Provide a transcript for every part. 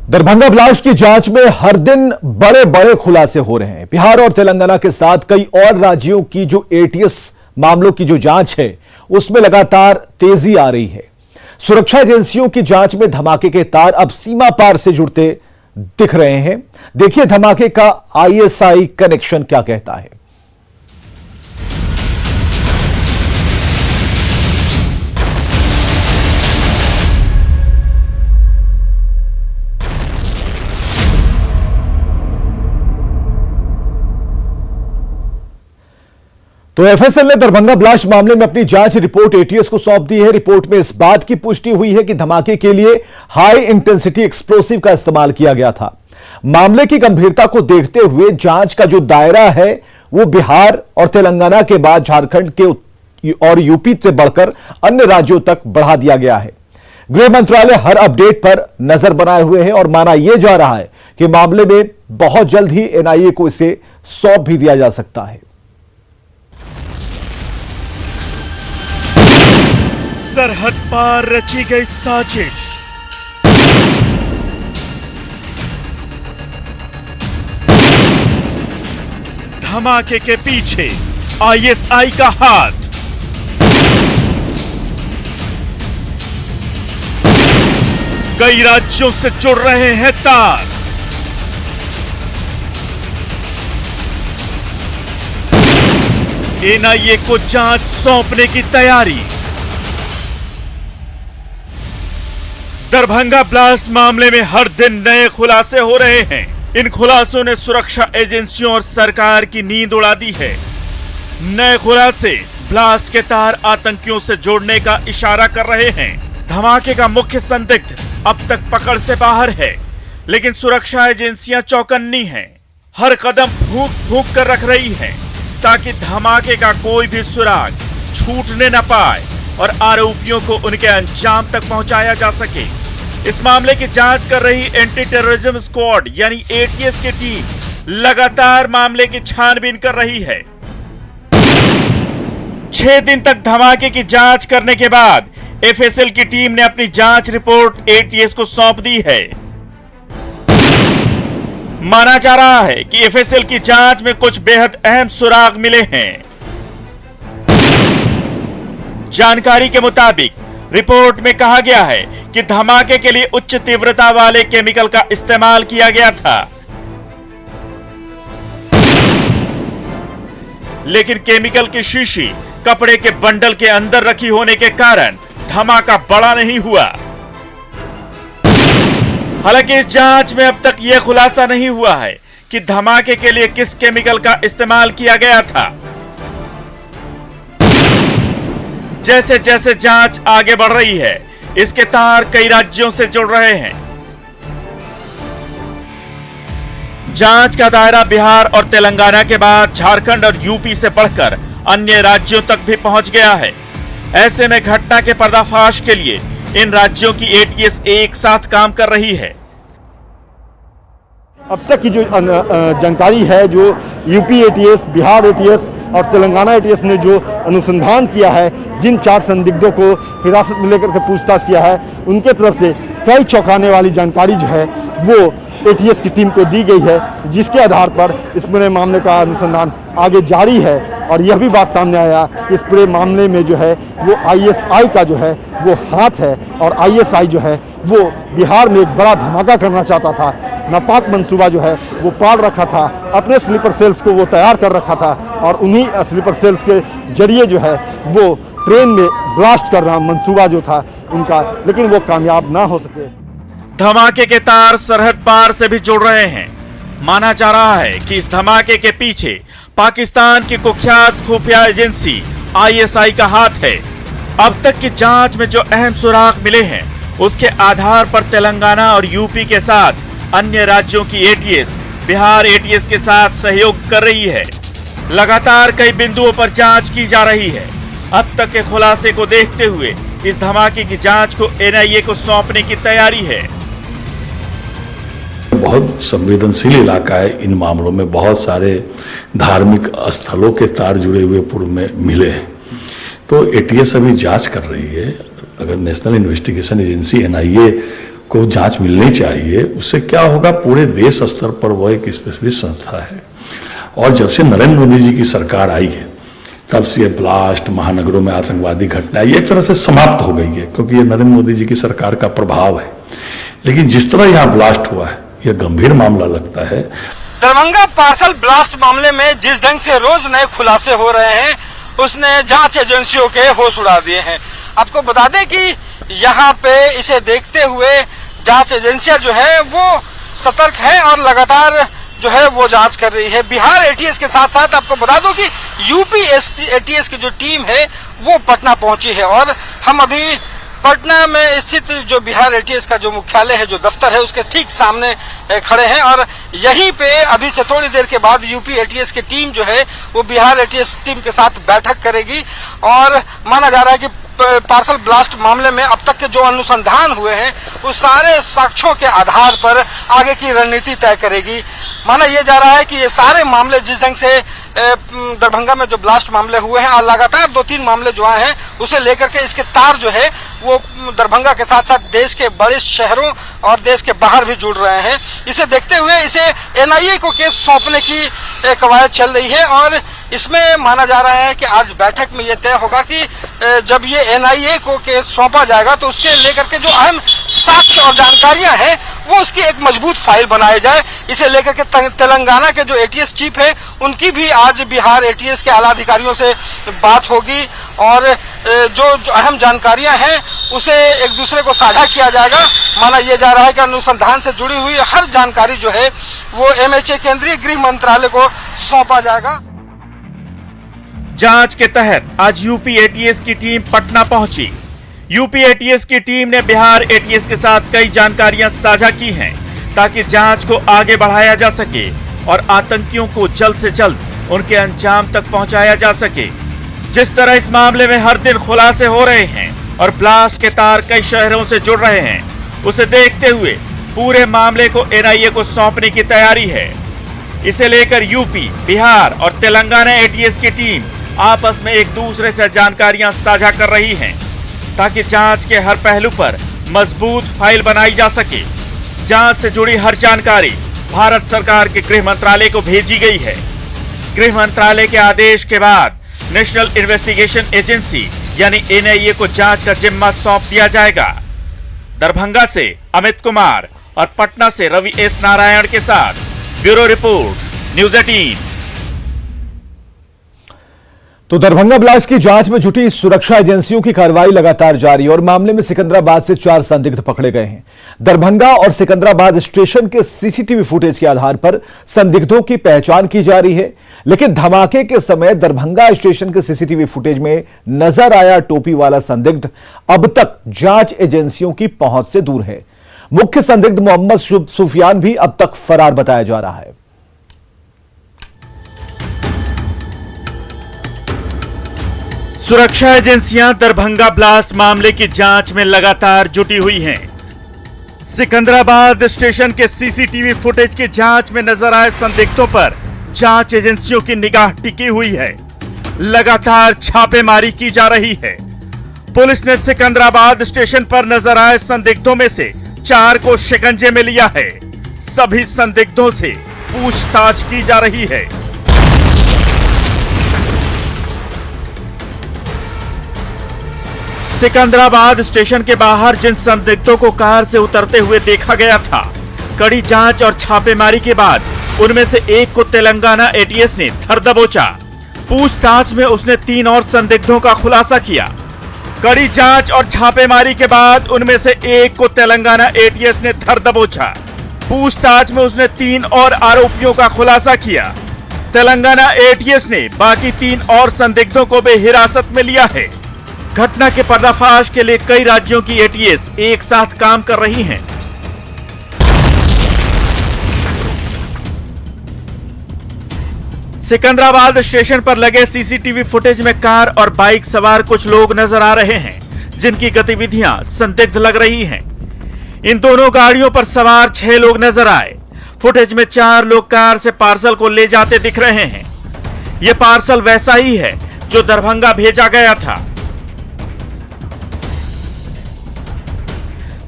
Darbhanga blast की जांच में हर दिन बड़े बड़े खुलासे हो रहे हैं। बिहार और तेलंगाना के साथ कई और राज्यों की जो एटीएस मामलों की जो जांच है उसमें लगातार तेजी आ रही है। सुरक्षा एजेंसियों की जांच में धमाके के तार अब सीमा पार से जुड़ते दिख रहे हैं। देखिए धमाके का आईएसआई कनेक्शन क्या कहता है। तो एफएसएल ने दरभंगा ब्लास्ट मामले में अपनी जांच रिपोर्ट एटीएस को सौंप दी है। रिपोर्ट में इस बात की पुष्टि हुई है कि धमाके के लिए हाई इंटेंसिटी एक्सप्लोसिव का इस्तेमाल किया गया था। मामले की गंभीरता को देखते हुए जांच का जो दायरा है वो बिहार और तेलंगाना के बाद झारखंड के और यूपी से बढ़कर अन्य राज्यों तक बढ़ा दिया गया है। गृह मंत्रालय हर अपडेट पर नजर बनाए हुए है और माना यह जा रहा है कि मामले में बहुत जल्द ही एनआईए को इसे सौंप भी दिया जा सकता है। सरहद पार रची गई साजिश, धमाके के पीछे आईएसआई का हाथ। कई राज्यों से जुड़ रहे हैं तार। एनआईए को जांच सौंपने की तैयारी। दरभंगा ब्लास्ट मामले में हर दिन नए खुलासे हो रहे हैं। इन खुलासों ने सुरक्षा एजेंसियों और सरकार की नींद उड़ा दी है। नए खुलासे ब्लास्ट के तार आतंकियों से जोड़ने का इशारा कर रहे हैं। धमाके का मुख्य संदिग्ध अब तक पकड़ से बाहर है, लेकिन सुरक्षा एजेंसियां चौकन्नी हैं। हर कदम फूंक फूंक कर रख रही हैं ताकि धमाके का कोई भी सुराग छूटने न पाए और आरोपियों को उनके अंजाम तक पहुंचाया जा सके। इस मामले की जांच कर रही एंटी टेररिज्म स्क्वाड यानी एटीएस की टीम लगातार मामले की छानबीन कर रही है। 6 दिन तक धमाके की जांच करने के बाद एफएसएल की टीम ने अपनी जांच रिपोर्ट एटीएस को सौंप दी है। माना जा रहा है कि एफएसएल की जांच में कुछ बेहद अहम सुराग मिले हैं। जानकारी के मुताबिक रिपोर्ट में कहा गया है कि धमाके के लिए उच्च तीव्रता वाले केमिकल का इस्तेमाल किया गया था, लेकिन केमिकल की शीशी कपड़े के बंडल के अंदर रखी होने के कारण धमाका बड़ा नहीं हुआ। हालांकि इस जांच में अब तक यह खुलासा नहीं हुआ है कि धमाके के लिए किस केमिकल का इस्तेमाल किया गया था। जैसे जैसे जांच आगे बढ़ रही है, इसके तार कई राज्यों से जुड़ रहे हैं। जांच का दायरा बिहार और तेलंगाना के बाद झारखंड और यूपी से बढ़कर अन्य राज्यों तक भी पहुंच गया है। ऐसे में घटना के पर्दाफाश के लिए इन राज्यों की एटीएस एक साथ काम कर रही है। अब तक की जो जानकारी है, जो यूपी एटीएस, बिहार एटीएस और तेलंगाना एटीएस ने जो अनुसंधान किया है, जिन 4 संदिग्धों को हिरासत में लेकर के पूछताछ किया है, उनके तरफ से कई चौंकाने वाली जानकारी जो है वो एटीएस की टीम को दी गई है, जिसके आधार पर इस पूरे मामले का अनुसंधान आगे जारी है। और यह भी बात सामने आया कि इस पूरे मामले में जो है वो आईएसआई का जो है वो हाथ है और आईएसआई जो है वो बिहार में एक बड़ा धमाका करना चाहता था। नापाक मंसूबा जो है वो पाल रखा था, अपने स्लीपर सेल्स को वो तैयार कर रखा था और उन्हीं स्लीपर सेल्स के जरिए जो है वो ट्रेन में ब्लास्ट करना मंसूबा जो था उनका, लेकिन वो कामयाब ना हो सके। धमाके के तार सरहद पार से भी जुड़ रहे हैं। माना जा रहा है कि इस धमाके के पीछे पाकिस्तान की कुख्यात खुफिया एजेंसी आईएसआई का हाथ है। अब तक की जांच में जो अहम सुराग मिले हैं, उसके आधार पर तेलंगाना और यूपी के साथ अन्य राज्यों की एटीएस बिहार एटीएस के साथ सहयोग कर रही है। लगातार कई बिंदुओं पर जांच की जा रही है। अब तक के खुलासे को देखते हुए इस धमाके की जांच को एनआईए को सौंपने की तैयारी है। बहुत संवेदनशील इलाका है। इन मामलों में बहुत सारे धार्मिक स्थलों के तार जुड़े हुए पूर्व में मिले हैं। तो एटीएस अभी जांच कर रही है। अगर नेशनल इन्वेस्टिगेशन एजेंसी एनआईए को जांच मिलनी चाहिए। उससे क्या होगा, पूरे देश स्तर पर वो एक स्पेशलिस्ट संस्था है। और जब से नरेंद्र मोदी जी की सरकार आई है तब से ये ब्लास्ट, महानगरों में आतंकवादी घटनाएं ये एक तरह से समाप्त हो गई है, क्योंकि ये नरेंद्र मोदी जी की सरकार का प्रभाव है। लेकिन जिस तरह यहाँ ब्लास्ट हुआ है यह गंभीर मामला लगता है। दरभंगा पार्सल ब्लास्ट मामले में जिस ढंग से रोज नए खुलासे हो रहे हैं उसने जांच एजेंसियों के होश उड़ा दिए हैं। आपको बता दें कि यहाँ पे इसे देखते हुए जांच एजेंसियां जो है वो सतर्क है और लगातार जो है वो जांच कर रही है। बिहार एटीएस के साथ साथ आपको बता दूं कि यूपी एटीएस की जो टीम है वो पटना पहुंची है और हम अभी पटना में स्थित जो बिहार एटीएस का जो मुख्यालय है, जो दफ्तर है, उसके ठीक सामने खड़े हैं और यहीं पे अभी से थोड़ी देर के बाद यूपी एटीएस की टीम जो है वो बिहार एटीएस टीम के साथ बैठक करेगी और माना जा रहा है कि पार्सल ब्लास्ट मामले में अब तक के जो अनुसंधान हुए हैं उस सारे साक्ष्यों के आधार पर आगे की रणनीति तय करेगी। माना यह जा रहा है कि ये सारे मामले जिस ढंग से दरभंगा में जो ब्लास्ट मामले हुए हैं और लगातार 2-3 मामले जो आए हैं उसे लेकर के इसके तार जो है वो दरभंगा के साथ साथ देश के बड़े शहरों और देश के बाहर भी जुड़ रहे हैं। इसे देखते हुए इसे एनआईए को केस सौंपने की कवायद चल रही है और इसमें माना जा रहा है कि आज बैठक में यह तय होगा कि जब ये एनआईए को केस सौंपा जाएगा तो उसके लेकर के जो अहम साक्ष्य और जानकारियां हैं वो उसकी एक मजबूत फाइल बनाई जाए। इसे लेकर के तेलंगाना के जो एटीएस चीफ है उनकी भी आज बिहार एटीएस के आला अधिकारियों से बात होगी और जो अहम जानकारियां हैं उसे एक दूसरे को साझा किया जाएगा। माना यह जा रहा है कि अनुसंधान से जुड़ी हुई हर जानकारी जो है वो एमएचए केंद्रीय गृह मंत्रालय को सौंपा जाएगा। जांच के तहत आज यूपी एटीएस की टीम पटना पहुंची। यूपी एटीएस की टीम ने बिहार एटीएस के साथ कई जानकारियां साझा की हैं ताकि जांच को आगे बढ़ाया जा सके और आतंकियों को जल्द से जल्द उनके अंजाम तक पहुंचाया जा सके। जिस तरह इस मामले में हर दिन खुलासे हो रहे हैं और ब्लास्ट के तार कई शहरों से जुड़ रहे हैं, उसे देखते हुए पूरे मामले को एनआईए को सौंपने की तैयारी है। इसे लेकर यूपी, बिहार और तेलंगाना एटीएस की टीम आपस में एक दूसरे से जानकारियां साझा कर रही हैं ताकि जांच के हर पहलू पर मजबूत फाइल बनाई जा सके। जांच से जुड़ी हर जानकारी भारत सरकार के गृह मंत्रालय को भेजी गई है। गृह मंत्रालय के आदेश के बाद नेशनल इन्वेस्टिगेशन एजेंसी यानी एनआईए को जांच का जिम्मा सौंप दिया जाएगा। दरभंगा से अमित कुमार और पटना से रवि एस नारायण के साथ ब्यूरो रिपोर्ट, न्यूज़ 18। तो दरभंगा ब्लास्ट की जांच में जुटी सुरक्षा एजेंसियों की कार्रवाई लगातार जारी और मामले में सिकंदराबाद से 4 संदिग्ध पकड़े गए हैं। दरभंगा और सिकंदराबाद स्टेशन के सीसीटीवी फुटेज के आधार पर संदिग्धों की पहचान की जा रही है, लेकिन धमाके के समय दरभंगा स्टेशन के सीसीटीवी फुटेज में नजर आया टोपी वाला संदिग्ध अब तक जांच एजेंसियों की पहुंच से दूर है। मुख्य संदिग्ध मोहम्मद सुफियान भी अब तक फरार बताया जा रहा है। सुरक्षा एजेंसियां दरभंगा ब्लास्ट मामले की जांच में लगातार जुटी हुई हैं। सिकंदराबाद स्टेशन के सीसीटीवी फुटेज की जांच में नजर आए संदिग्धों पर जांच एजेंसियों की निगाह टिकी हुई है। लगातार छापेमारी की जा रही है। पुलिस ने सिकंदराबाद स्टेशन पर नजर आए संदिग्धों में से 4 को शिकंजे में लिया है। सभी संदिग्धों से पूछताछ की जा रही है। सिकंदराबाद स्टेशन के बाहर जिन संदिग्धों को कार से उतरते हुए देखा गया था, कड़ी जांच और छापेमारी के बाद उनमें से एक को तेलंगाना एटीएस ने धर दबोचा। पूछताछ में उसने 3 और संदिग्धों का खुलासा किया। कड़ी जांच और छापेमारी के बाद उनमें से एक को तेलंगाना एटीएस ने धर दबोचा। पूछताछ में उसने 3 और आरोपियों का खुलासा किया। तेलंगाना एटीएस ने बाकी 3 और संदिग्धों को भी हिरासत में लिया है। घटना के पर्दाफाश के लिए कई राज्यों की एटीएस एक साथ काम कर रही हैं। सिकंदराबाद स्टेशन पर लगे सीसीटीवी फुटेज में कार और बाइक सवार कुछ लोग नजर आ रहे हैं, जिनकी गतिविधियां संदिग्ध लग रही हैं। इन दोनों गाड़ियों पर सवार 6 लोग नजर आए। फुटेज में 4 लोग कार से पार्सल को ले जाते दिख रहे हैं। यह पार्सल वैसा ही है जो दरभंगा भेजा गया था।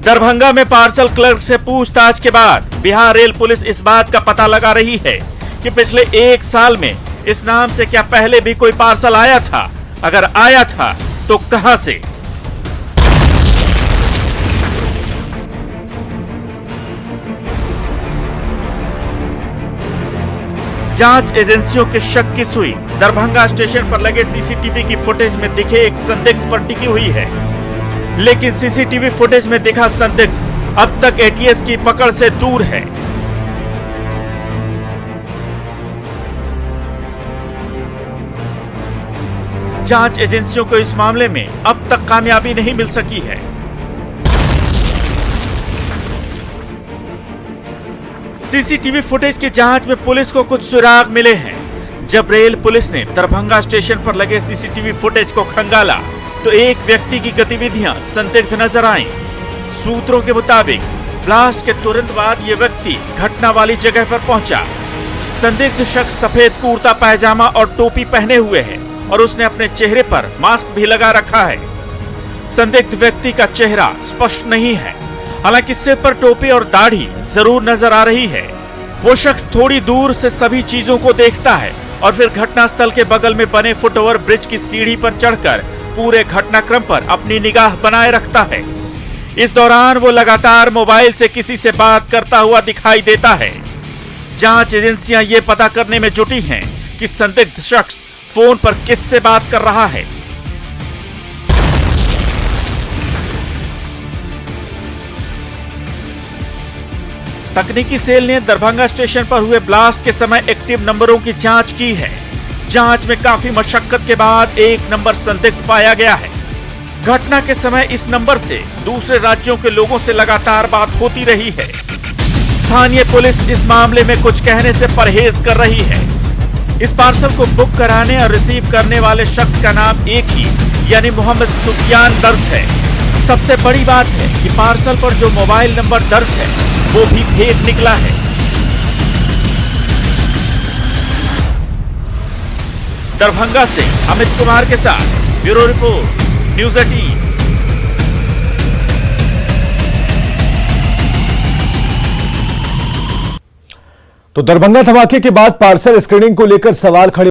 दरभंगा में पार्सल क्लर्क से पूछताछ के बाद बिहार रेल पुलिस इस बात का पता लगा रही है कि पिछले 1 साल में इस नाम से क्या पहले भी कोई पार्सल आया था, अगर आया था तो कहां से। जांच एजेंसियों के शक की सुई दरभंगा स्टेशन पर लगे सीसीटीवी की फुटेज में दिखे एक संदिग्ध पर टिकी हुई है, लेकिन सीसीटीवी फुटेज में दिखा संदिग्ध अब तक एटीएस की पकड़ से दूर है। जांच एजेंसियों को इस मामले में अब तक कामयाबी नहीं मिल सकी है। सीसीटीवी फुटेज की जांच में पुलिस को कुछ सुराग मिले हैं। जब रेल पुलिस ने दरभंगा स्टेशन पर लगे सीसीटीवी फुटेज को खंगाला तो एक व्यक्ति की गतिविधियां संदिग्ध नजर आईं। सूत्रों के मुताबिक ब्लास्ट के तुरंत बाद ये व्यक्ति घटना वाली जगह पर पहुंचा। संदिग्ध शख्स सफेद कुर्ता पैजामा और टोपी पहने हुए है और उसने अपने चेहरे पर मास्क भी लगा रखा है। संदिग्ध व्यक्ति का चेहरा स्पष्ट नहीं है, हालांकि सिर पर टोपी और दाढ़ी जरूर नजर आ रही है। वो शख्स थोड़ी दूर से सभी चीजों को देखता है और फिर घटनास्थल के बगल में बने फुटओवर ब्रिज की सीढ़ी पर चढ़कर पूरे घटनाक्रम पर अपनी निगाह बनाए रखता है। इस दौरान वो लगातार मोबाइल से किसी से बात करता हुआ दिखाई देता है। जांच एजेंसियां ये पता करने में जुटी हैं कि संदिग्ध शख्स फोन पर किससे बात कर रहा है। तकनीकी सेल ने दरभंगा स्टेशन पर हुए ब्लास्ट के समय एक्टिव नंबरों की जांच की है। जांच में काफी मशक्कत के बाद एक नंबर संदिग्ध पाया गया है। घटना के समय इस नंबर से दूसरे राज्यों के लोगों से लगातार बात होती रही है। स्थानीय पुलिस इस मामले में कुछ कहने से परहेज कर रही है। इस पार्सल को बुक कराने और रिसीव करने वाले शख्स का नाम एक ही यानी मोहम्मद सुफियान दर्ज है। सबसे बड़ी बात है कि पार्सल पर जो मोबाइल नंबर दर्ज है वो भी फेक निकला है। दरभंगा से अमित कुमार के साथ ब्यूरो रिपोर्ट, न्यूज़ 18। तो दरभंगा धमाके के बाद पार्सल स्क्रीनिंग को लेकर सवाल खड़े